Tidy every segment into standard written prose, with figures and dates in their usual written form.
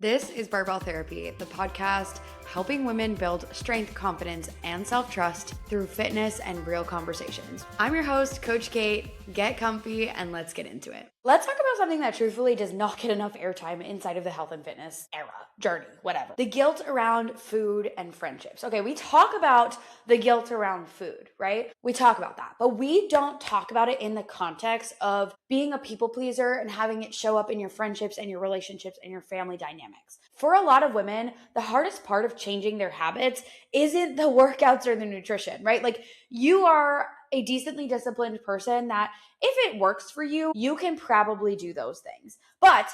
This is Barbell Therapy, the podcast helping women build strength, confidence, and self-trust through fitness and real conversations. I'm your host, Coach Kate. Get comfy and let's get into it. Let's talk about something that truthfully does not get enough airtime inside of the health and fitness era, journey, whatever. The guilt around food and friendships. Okay, we talk about the guilt around food, right? We talk about that, but we don't talk about it in the context of being a people pleaser and having it show up in your friendships and your relationships and your family dynamics. For a lot of women, the hardest part of changing their habits isn't the workouts or the nutrition, right? Like, you are a decently disciplined person that if it works for you, you can probably do those things. But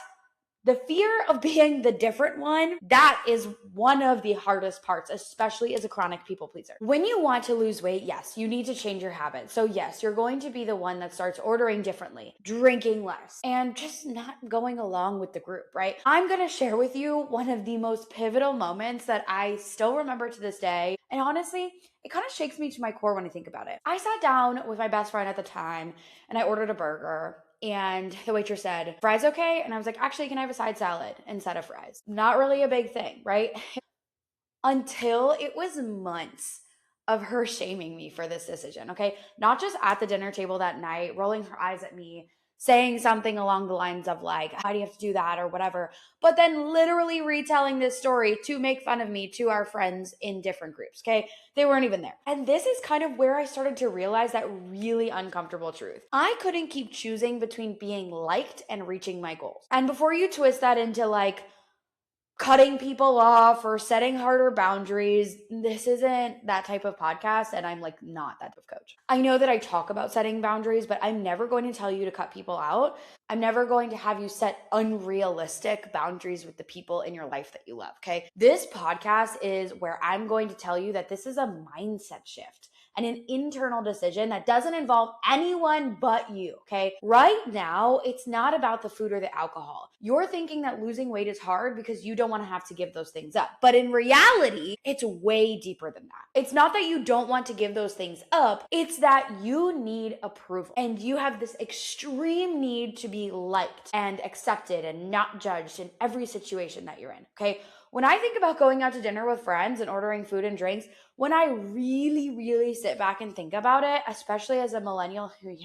the fear of being the different one, that is one of the hardest parts, especially as a chronic people pleaser. When you want to lose weight, yes, you need to change your habits. So yes, you're going to be the one that starts ordering differently, drinking less, and just not going along with the group, right? I'm going to share with you one of the most pivotal moments that I still remember to this day. And honestly, it kind of shakes me to my core when I think about it. I sat down with my best friend at the time and I ordered a burger. And the waitress said, "Fries okay?" And I was like, "Actually, can I have a side salad instead of fries?" Not really a big thing, right? Until it was months of her shaming me for this decision, okay? Not just at the dinner table that night, rolling her eyes at me, saying something along the lines of like, "Why do you have to do that?" or whatever, but then literally retelling this story to make fun of me to our friends in different groups, okay? They weren't even there. And this is kind of where I started to realize that really uncomfortable truth. I couldn't keep choosing between being liked and reaching my goals. And before you twist that into like cutting people off or setting harder boundaries, this isn't that type of podcast, and I'm like not that type of coach. I know that I talk about setting boundaries, but I'm never going to tell you to cut people out. I'm never going to have you set unrealistic boundaries with the people in your life that you love, okay? This podcast is where I'm going to tell you that this is a mindset shift and an internal decision that doesn't involve anyone but you, okay? Right now, it's not about the food or the alcohol. You're thinking that losing weight is hard because you don't want to have to give those things up. But in reality, it's way deeper than that. It's not that you don't want to give those things up. It's that you need approval. And you have this extreme need to be liked and accepted and not judged in every situation that you're in, okay? When I think about going out to dinner with friends and ordering food and drinks, when I really sit back and think about it, especially as a millennial who,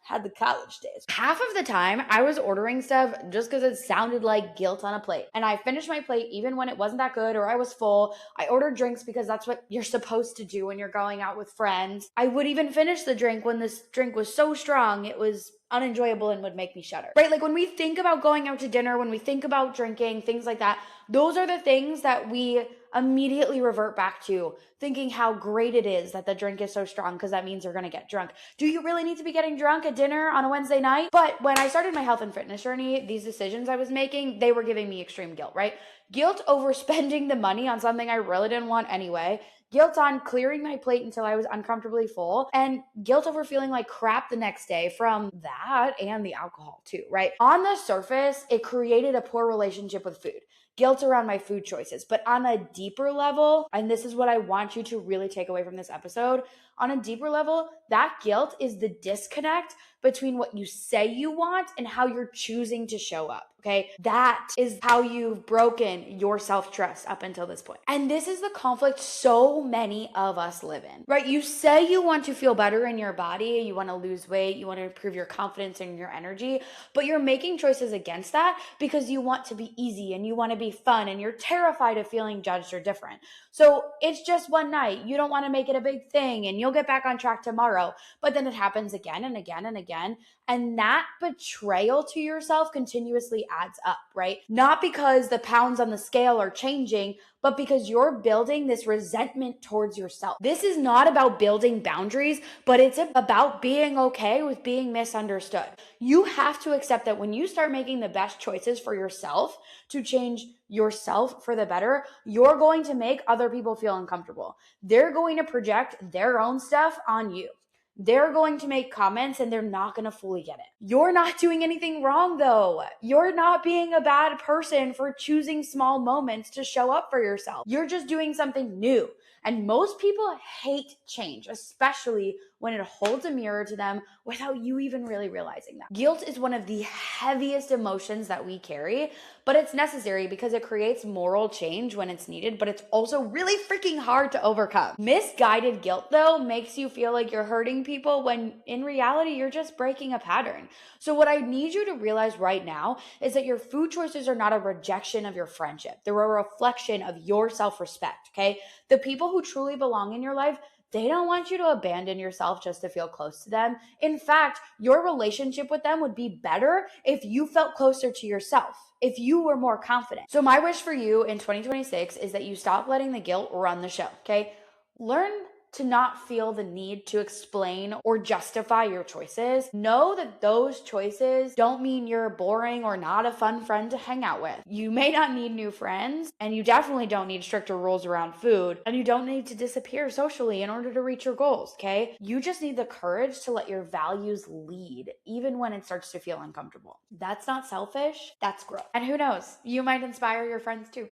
had the college days, half of the time I was ordering stuff just because it sounded like guilt on a plate. And I finished my plate even when it wasn't that good or I was full. I ordered drinks because that's what you're supposed to do when you're going out with friends. I would even finish the drink when this drink was so strong it was unenjoyable and would make me shudder, right? Like when we think about going out to dinner, when we think about drinking, things like that, those are the things that we immediately revert back to, thinking how great it is that the drink is so strong because that means you're going to get drunk. Do you really need to be getting drunk at dinner on a Wednesday night? But when I started my health and fitness journey, these decisions I was making, they were giving me extreme guilt, right? Guilt over spending the money on something I really didn't want anyway. Guilt on clearing my plate until I was uncomfortably full, and guilt over feeling like crap the next day from that and the alcohol too, right? On the surface, it created a poor relationship with food. Guilt around my food choices. But on a deeper level, and this is what I want you to really take away from this episode, on a deeper level, that guilt is the disconnect between what you say you want and how you're choosing to show up, okay? That is how you've broken your self-trust up until this point. And this is the conflict so many of us live in, right? You say you want to feel better in your body, you want to lose weight, you want to improve your confidence and your energy, but you're making choices against that because you want to be easy and you want to be fun and you're terrified of feeling judged or different. So it's just one night. You don't want to make it a big thing and you'll get back on track tomorrow. But then it happens again and again and again. And that betrayal to yourself continuously adds up, right? Not because the pounds on the scale are changing, but because you're building this resentment towards yourself. This is not about building boundaries, but it's about being okay with being misunderstood. You have to accept that when you start making the best choices for yourself to change yourself for the better, you're going to make other people feel uncomfortable. They're going to project their own stuff on you. They're going to make comments and they're not going to fully get it. You're not doing anything wrong though. You're not being a bad person for choosing small moments to show up for yourself. You're just doing something new. And most people hate change, especially when it holds a mirror to them without you even really realizing that. Guilt is one of the heaviest emotions that we carry, but it's necessary because it creates moral change when it's needed, but it's also really freaking hard to overcome. Misguided guilt, though, makes you feel like you're hurting people when in reality, you're just breaking a pattern. So what I need you to realize right now is that your food choices are not a rejection of your friendship. They're a reflection of your self-respect, okay? The people who truly belong in your life, they don't want you to abandon yourself just to feel close to them. In fact, your relationship with them would be better if you felt closer to yourself, if you were more confident. So my wish for you in 2026 is that you stop letting the guilt run the show, okay? Learn to not feel the need to explain or justify your choices. Know that those choices don't mean you're boring or not a fun friend to hang out with. You may not need new friends, and you definitely don't need stricter rules around food, and you don't need to disappear socially in order to reach your goals, okay? You just need the courage to let your values lead, even when it starts to feel uncomfortable. That's not selfish, that's growth. And who knows, you might inspire your friends too.